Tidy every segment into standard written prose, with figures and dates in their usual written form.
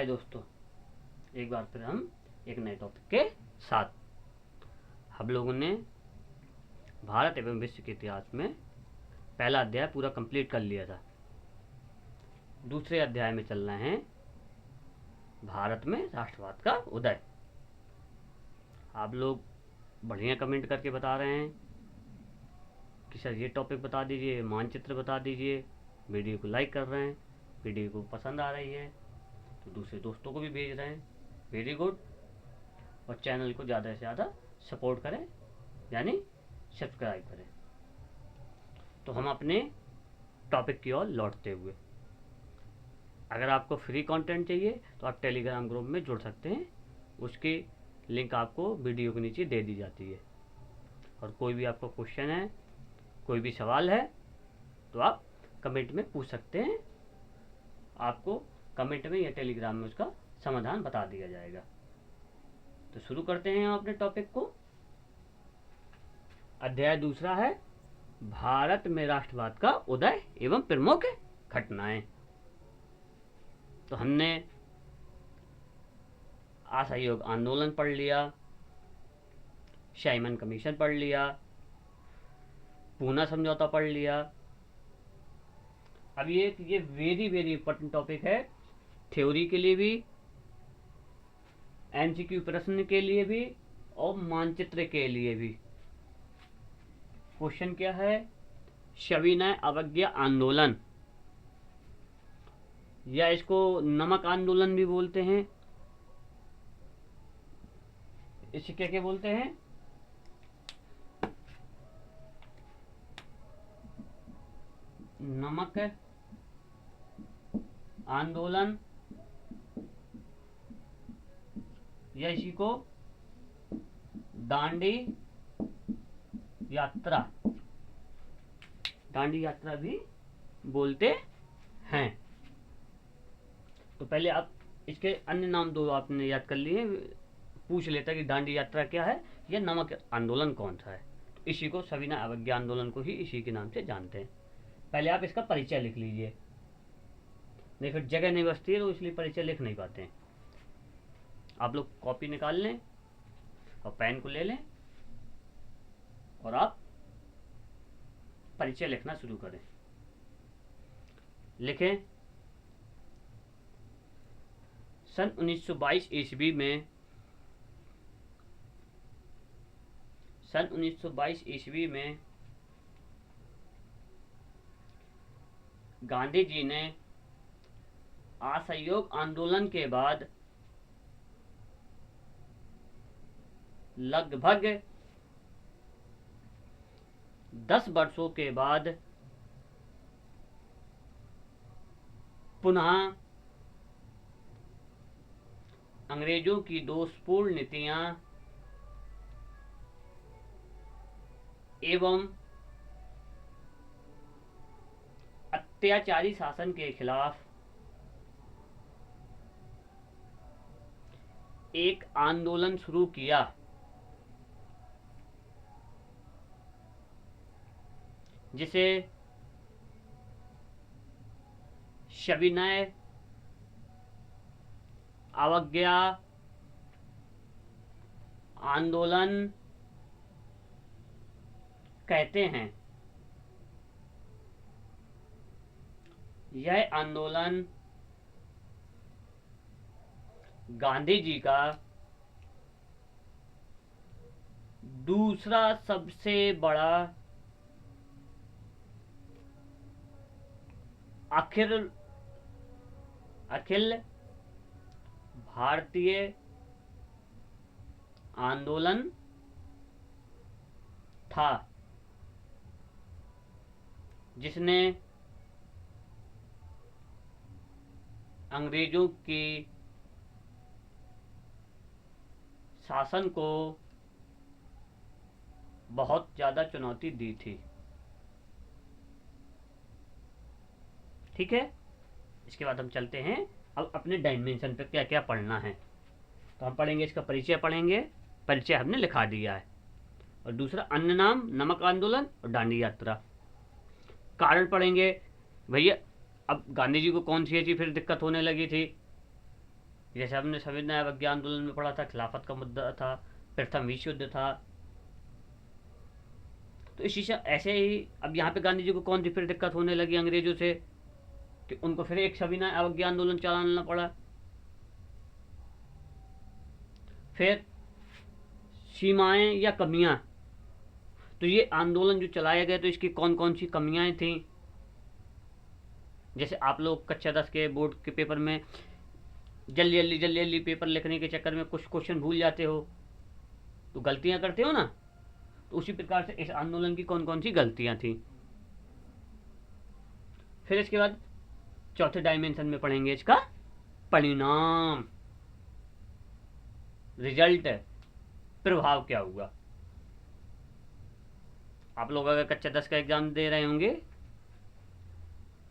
हाय दोस्तों, एक बार फिर हम एक नए टॉपिक के साथ। हम लोगों ने भारत एवं विश्व के इतिहास में पहला अध्याय पूरा कंप्लीट कर लिया था। दूसरे अध्याय में चलना है भारत में राष्ट्रवाद का उदय। आप लोग बढ़िया कमेंट करके बता रहे हैं कि सर ये टॉपिक बता दीजिए, मानचित्र बता दीजिए। वीडियो को लाइक कर रहे हैं, वीडियो को पसंद आ रही है तो दूसरे दोस्तों को भी भेज रहे हैं। Very good. और चैनल को ज़्यादा से ज़्यादा सपोर्ट करें, यानी सब्सक्राइब करें। तो हम अपने टॉपिक की ओर लौटते हुए, अगर आपको फ्री कंटेंट चाहिए तो आप टेलीग्राम ग्रुप में जुड़ सकते हैं। उसकी लिंक आपको वीडियो के नीचे दे दी जाती है। और कोई भी आपको क्वेश्चन है, कोई भी सवाल है तो आप कमेंट में पूछ सकते हैं। आपको कमेंट में या टेलीग्राम में उसका समाधान बता दिया जाएगा। तो शुरू करते हैं हम अपने टॉपिक को। अध्याय दूसरा है भारत में राष्ट्रवाद का उदय एवं प्रमुख घटनाएं। तो हमने असहयोग आंदोलन पढ़ लिया, साइमन कमीशन पढ़ लिया, पूना समझौता पढ़ लिया। अब ये वेरी वेरी इंपॉर्टेंट टॉपिक है, थ्योरी के लिए भी, एमसीक्यू प्रश्न के लिए भी और मानचित्र के लिए भी। क्वेश्चन क्या है? सविनय अवज्ञा आंदोलन, या इसको नमक आंदोलन भी बोलते हैं। इसे क्या क्या बोलते हैं? नमक आंदोलन, या इसी को दांडी यात्रा, दांडी यात्रा भी बोलते हैं। तो पहले आप इसके अन्य नाम दो आपने याद कर लिए, पूछ लेता कि दांडी यात्रा क्या है या नमक आंदोलन कौन सा है। तो इसी को सविनय अवज्ञा आंदोलन को ही इसी के नाम से जानते हैं। पहले आप इसका परिचय लिख लीजिए, नहीं फिर जगह नहीं बचती है तो इसलिए परिचय लिख नहीं पाते हैं। आप लोग कॉपी निकाल लें और पेन को ले लें और आप परिचय लिखना शुरू करें। लिखें, सन 1922 ईस्वी में, सन 1922 ईस्वी में गांधी जी ने असहयोग आंदोलन के बाद लगभग 10 वर्षों के बाद पुनः अंग्रेजों की दोषपूर्ण नीतियां एवं अत्याचारी शासन के खिलाफ एक आंदोलन शुरू किया, जिसे सविनय अवज्ञा आंदोलन कहते हैं। यह आंदोलन गांधी जी का दूसरा सबसे बड़ा अखिल भारतीय आंदोलन था, जिसने अंग्रेजों की शासन को बहुत ज़्यादा चुनौती दी थी। ठीक है, इसके बाद हम चलते हैं अब अपने डायमेंशन पे क्या क्या पढ़ना है। तो हम पढ़ेंगे, इसका परिचय पढ़ेंगे, परिचय हमने लिखा दिया है। और दूसरा अन्य नाम, नमक आंदोलन और दांडी यात्रा। कारण पढ़ेंगे, भैया अब गांधी जी को कौन सी ऐसी फिर दिक्कत होने लगी थी जैसे हमने संविधान अवज्ञा आंदोलन में पढ़ा था, खिलाफत का मुद्दा था, प्रथम विश्व युद्ध था। तो इसी से ऐसे ही अब यहाँ पे गांधी जी को कौन सी फिर दिक्कत होने लगी अंग्रेजों से कि उनको फिर एक संविधान अवज्ञा आंदोलन चलाना पड़ा। फिर सीमाएं या कमियां, तो ये आंदोलन जो चलाए गए तो इसकी कौन कौन सी कमियां थी। जैसे आप लोग कक्षा 10 के बोर्ड के पेपर में जल्दी जल्दी पेपर लिखने के चक्कर में कुछ क्वेश्चन भूल जाते हो, तो गलतियां करते हो ना। तो उसी प्रकार से इस आंदोलन की कौन कौन सी गलतियां थी। फिर इसके बाद चौथे डायमेंशन में पढ़ेंगे इसका परिणाम, रिजल्ट, प्रभाव क्या हुआ। आप लोग अगर कक्षा 10 का एग्जाम दे रहे होंगे,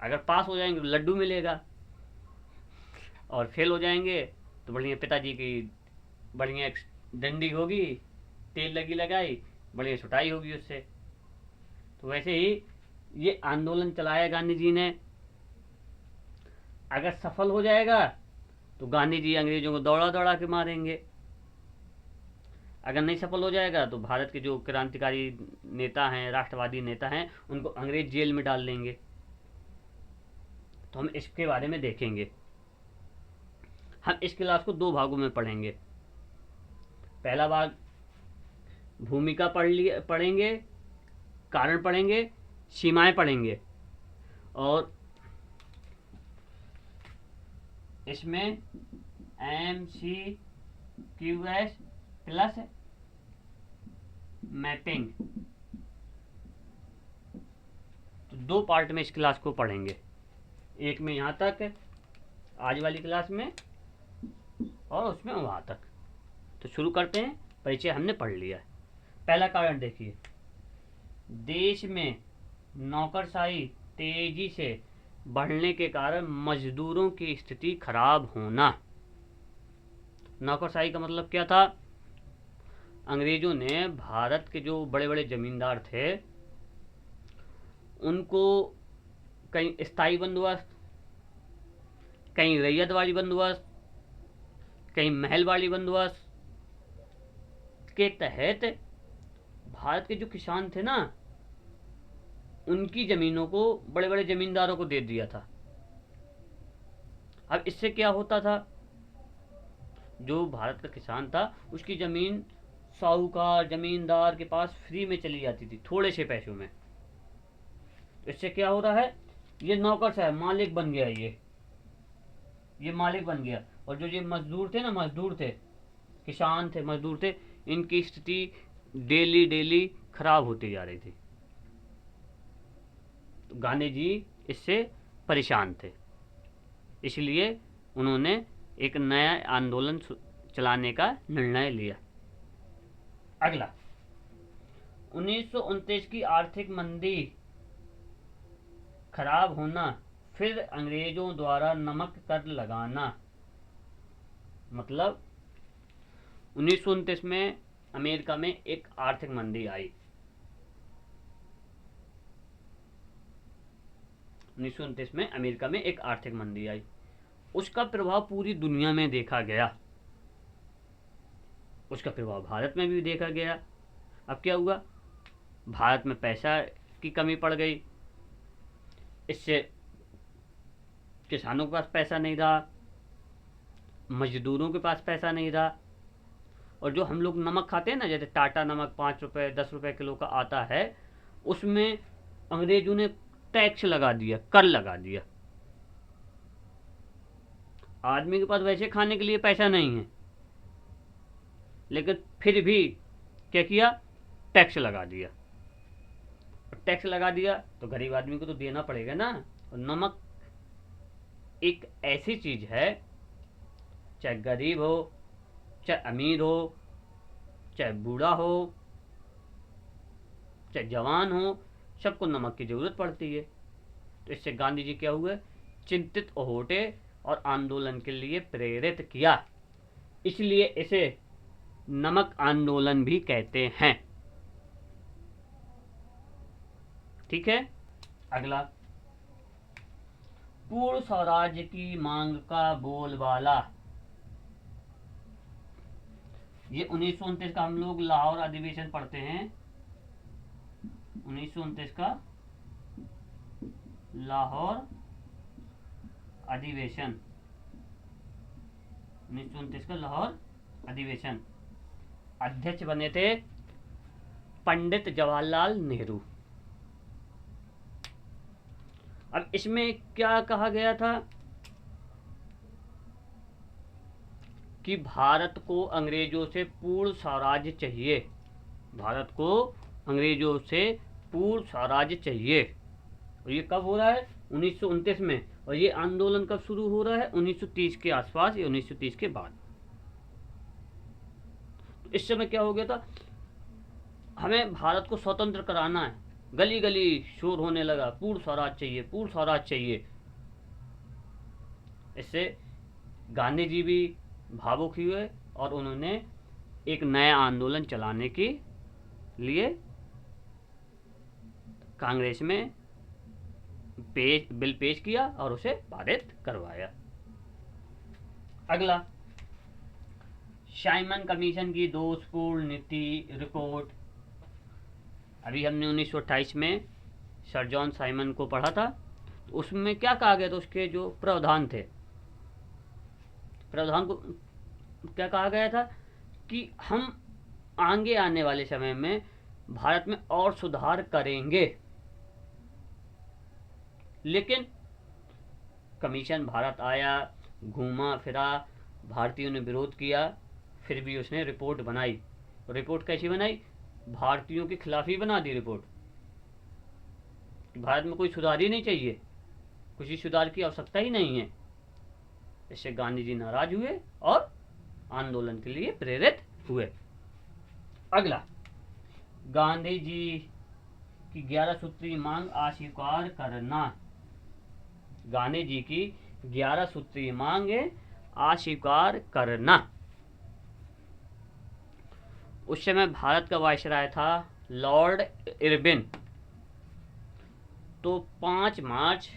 अगर पास हो जाएंगे तो लड्डू मिलेगा, और फेल हो जाएंगे तो बढ़िया पिताजी की बढ़िया डंडी होगी, तेल लगी लगाई, बढ़िया छुटाई होगी उससे। तो वैसे ही ये आंदोलन चलाया गांधी जी ने, अगर सफल हो जाएगा तो गांधी जी अंग्रेजों को दौड़ा दौड़ा के मारेंगे, अगर नहीं सफल हो जाएगा तो भारत के जो क्रांतिकारी नेता हैं, राष्ट्रवादी नेता हैं, उनको अंग्रेज जेल में डाल देंगे। तो हम इसके बारे में देखेंगे। हम इस क्लास को दो भागों में पढ़ेंगे। पहला भाग भूमिका पढ़ेंगे, कारण पढ़ेंगे, सीमाएं पढ़ेंगे, और इसमें MCQS प्लस मैपिंग, तो दो पार्ट में इस क्लास को पढ़ेंगे। एक में यहाँ तक आज वाली क्लास में, और उसमें वहाँ तक। तो शुरू करते हैं। परिचय हमने पढ़ लिया है। पहला कारण देखिए, देश में नौकरशाही तेजी से बढ़ने के कारण मजदूरों की स्थिति खराब होना। नौकरशाही का मतलब क्या था? अंग्रेजों ने भारत के जो बड़े बड़े जमींदार थे उनको कहीं स्थायी बंदोबस्त, कहीं रैयतवाड़ी बंदोबस्त, कहीं महलवाड़ी बंदोबस्त के तहत भारत के जो किसान थे ना, उनकी जमीनों को बड़े बड़े जमींदारों को दे दिया था। अब इससे क्या होता था, जो भारत का किसान था उसकी जमीन साहूकार जमींदार के पास फ्री में चली जाती थी, थोड़े से पैसों में। तो इससे क्या हो रहा है, ये नौकरशाह मालिक बन गया, ये मालिक बन गया। और जो ये मजदूर थे ना, मजदूर थे, किसान थे, मजदूर थे, इनकी स्थिति डेली डेली खराब होती जा रही थी। तो गांधी जी इससे परेशान थे, इसलिए उन्होंने एक नया आंदोलन चलाने का निर्णय लिया। अगला 1929 की आर्थिक मंदी खराब होना, फिर अंग्रेजों द्वारा नमक कर लगाना। मतलब 1929 में अमेरिका में एक आर्थिक मंदी आई। 1929 में अमेरिका में एक आर्थिक मंदी आई, उसका प्रभाव पूरी दुनिया में देखा गया, उसका प्रभाव भारत में भी देखा गया। अब क्या हुआ, भारत में पैसा की कमी पड़ गई, इससे किसानों के पास पैसा नहीं रहा, मजदूरों के पास पैसा नहीं रहा, और जो हम लोग नमक खाते हैं ना, जैसे टाटा नमक 5 रुपए 10 रुपए किलो का आता है, उसमें अंग्रेजों ने टैक्स लगा दिया, कर लगा दिया। आदमी के पास वैसे खाने के लिए पैसा नहीं है, लेकिन फिर भी क्या किया, टैक्स लगा दिया। टैक्स लगा दिया तो गरीब आदमी को तो देना पड़ेगा ना। और नमक एक ऐसी चीज है, चाहे गरीब हो, चाहे अमीर हो, चाहे बूढ़ा हो, चाहे जवान हो, सबको नमक की जरूरत पड़ती है। तो इससे गांधी जी क्या हुए, चिंतित होते और आंदोलन के लिए प्रेरित किया, इसलिए इसे नमक आंदोलन भी कहते हैं। ठीक है। अगला, पूर्ण स्वराज्य की मांग का बोलबाला। ये 1929 का हम लोग लाहौर अधिवेशन पढ़ते हैं। 1929 का लाहौर अधिवेशन, 1929 का लाहौर अधिवेशन, अध्यक्ष बने थे पंडित जवाहरलाल नेहरू। अब इसमें क्या कहा गया था कि भारत को अंग्रेजों से पूर्ण स्वराज्य चाहिए, भारत को अंग्रेजों से पूर्ण स्वराज्य चाहिए। और ये कब हो रहा है? 1929 में। और ये आंदोलन कब शुरू हो रहा है? 1930 के आसपास या 1930 के बाद। तो इस समय क्या हो गया था, हमें भारत को स्वतंत्र कराना है, गली गली शोर होने लगा, पूर्ण स्वराज चाहिए, पूर्ण स्वराज चाहिए। इससे गांधी जी भी भावुक हुए और उन्होंने एक नया आंदोलन चलाने के लिए कांग्रेस में बिल पेश किया और उसे पारित करवाया। अगला, साइमन कमीशन की दोषपूर्ण नीति रिपोर्ट। अभी हमने 1928 में सर जॉन साइमन को पढ़ा था। तो उसमें क्या कहा गया था, उसके जो प्रावधान थे, प्रावधान को क्या कहा गया था कि हम आगे आने वाले समय में भारत में और सुधार करेंगे। लेकिन कमीशन भारत आया, घूमा फिरा, भारतीयों ने विरोध किया, फिर भी उसने रिपोर्ट बनाई। रिपोर्ट कैसी बनाई? भारतीयों के खिलाफ ही बना दी रिपोर्ट। भारत में कोई सुधार ही नहीं चाहिए, किसी सुधार की आवश्यकता ही नहीं है। इससे गांधी जी नाराज हुए और आंदोलन के लिए प्रेरित हुए। अगला, गांधी जी की 11 सूत्रीय मांग अस्वीकार करना। गांधी जी की 11 सूत्रीय मांग अस्वीकार करना। उस समय भारत का वायसराय था लॉर्ड इरविन। तो 5 मार्च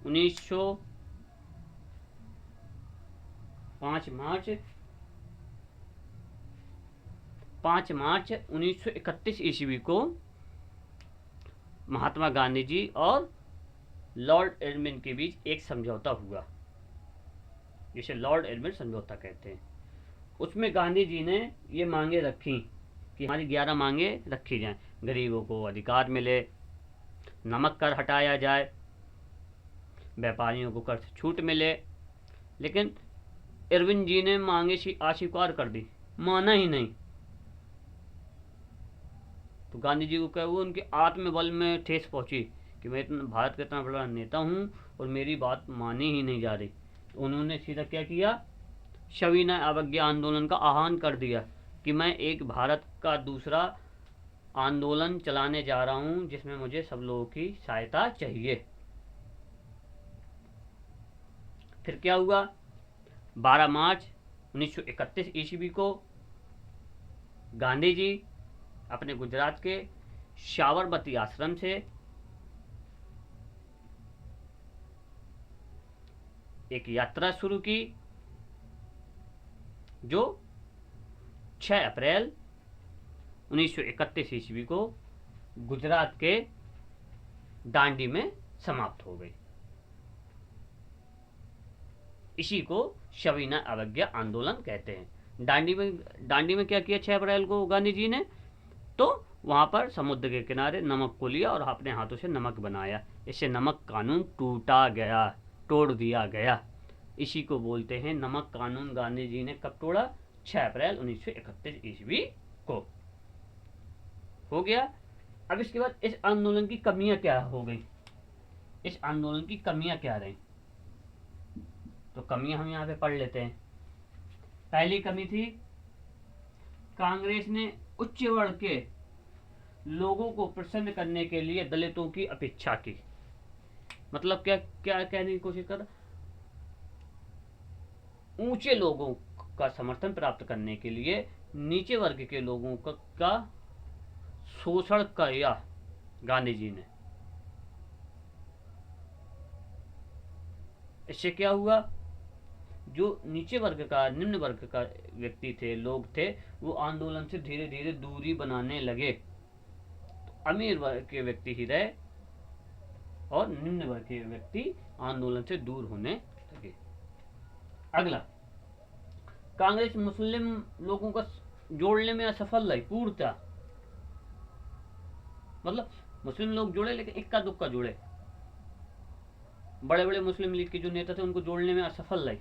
1931 ईस्वी को महात्मा गांधी जी और लॉर्ड इरविन के बीच एक समझौता हुआ, जिसे लॉर्ड इरविन समझौता कहते हैं। उसमें गांधी जी ने ये मांगे रखी कि हमारी 11 मांगे रखी जाएं। गरीबों को अधिकार मिले, नमक कर हटाया जाए, व्यापारियों को कर से छूट मिले। लेकिन इरविन जी ने मांगे अस्वीकार कर दी, माना ही नहीं। तो गांधी जी को क्या हुआ, उनके आत्मबल में ठेस पहुंची कि मैं इतना भारत का इतना बड़ा नेता हूं और मेरी बात मानी ही नहीं जा रही। तो उन्होंने सीधा क्या किया, सविनय अवज्ञा आंदोलन का आह्वान कर दिया कि मैं एक भारत का दूसरा आंदोलन चलाने जा रहा हूं जिसमें मुझे सब लोगों की सहायता चाहिए। फिर क्या हुआ, 12 मार्च 1931 ईस्वी को गांधी जी अपने गुजरात के साबरमती आश्रम से एक यात्रा शुरू की जो 6 अप्रैल 1931 ईस्वी को गुजरात के दांडी में समाप्त हो गई। इसी को सविनय अवज्ञा आंदोलन कहते हैं। दांडी में क्या किया 6 अप्रैल को गांधी जी ने, तो वहां पर समुद्र के किनारे नमक को लिया और अपने हाथों से नमक बनाया। इससे नमक कानून टूटा गया, तोड़ दिया गया। इसी को बोलते हैं नमक कानून। गांधी जी ने कब तोड़ा? 6 अप्रैल 1931 ईस्वी को। हो गया। अब इसके बाद इस आंदोलन की कमियां क्या हो गई, इस आंदोलन की कमियां क्या रही, तो कमियां हम यहाँ पे पढ़ लेते हैं। पहली कमी थी, कांग्रेस ने उच्च वर्ग के लोगों को प्रसन्न करने के लिए दलितों की अपेक्षा की। मतलब क्या क्या कहने की कोशिश कर, ऊंचे लोगों का समर्थन प्राप्त करने के लिए नीचे वर्ग के लोगों का शोषण किया गांधी जी ने। इससे क्या हुआ, जो नीचे वर्ग का, निम्न वर्ग का व्यक्ति थे, लोग थे, वो आंदोलन से धीरे धीरे दूरी बनाने लगे। तो अमीर वर्ग के व्यक्ति ही रहे और निम्न वर्ग के व्यक्ति आंदोलन से दूर होने लगे। अगला, कांग्रेस मुस्लिम लोगों को जोड़ने में असफल रही पूर्णतः। मतलब मुस्लिम लोग जुड़े लेकिन इक्का दुक्का जुड़े, बड़े बड़े मुस्लिम लीग के जो नेता थे उनको जोड़ने में असफल रही।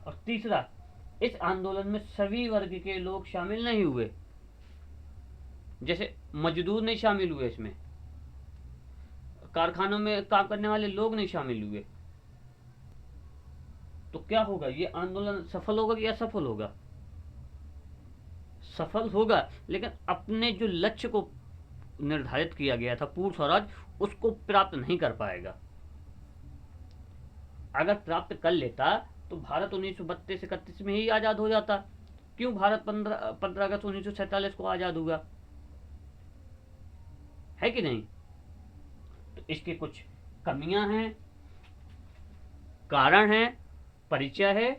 और तीसरा, इस आंदोलन में सभी वर्ग के लोग शामिल नहीं हुए, जैसे मजदूर नहीं शामिल हुए, इसमें कारखानों में काम करने वाले लोग नहीं शामिल हुए। तो क्या होगा, ये आंदोलन सफल होगा कि असफल होगा? सफल होगा, लेकिन अपने जो लक्ष्य को निर्धारित किया गया था पूर्ण स्वराज, उसको प्राप्त नहीं कर पाएगा। अगर प्राप्त कर लेता तो भारत 1932-31 में ही आजाद हो जाता। क्यों भारत 15 अगस्त 1947 को आजाद हुआ, है कि नहीं? तो इसके कुछ कमियां हैं, कारण है, परिचय है,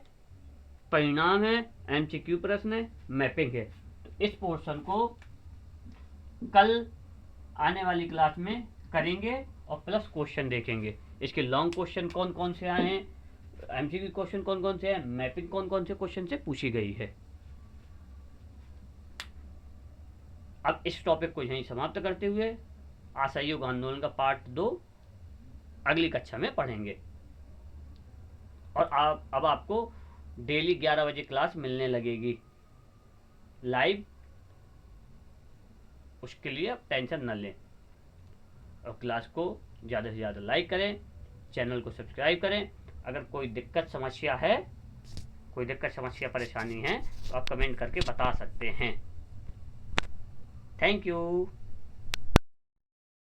परिणाम है, एमसीक्यू प्रश्न है, मैपिंग है। तो इस पोर्शन को कल आने वाली क्लास में करेंगे और प्लस क्वेश्चन देखेंगे। इसके लॉन्ग क्वेश्चन कौन कौन से आए हैं, एमसीक्यू क्वेश्चन कौन कौन से हैं, मैपिंग कौन कौन से क्वेश्चन से पूछी गई है। अब इस टॉपिक को यहीं समाप्त करते हुए असहयोग आंदोलन का पार्ट 2 अगली कक्षा में पढ़ेंगे। और अब आपको डेली 11 बजे क्लास मिलने लगेगी लाइव, उसके लिए आप टेंशन न लें। और क्लास को ज़्यादा से ज़्यादा लाइक करें, चैनल को सब्सक्राइब करें। अगर कोई दिक्कत समस्या है, कोई दिक्कत समस्या परेशानी है, तो आप कमेंट करके बता सकते हैं। Thank you.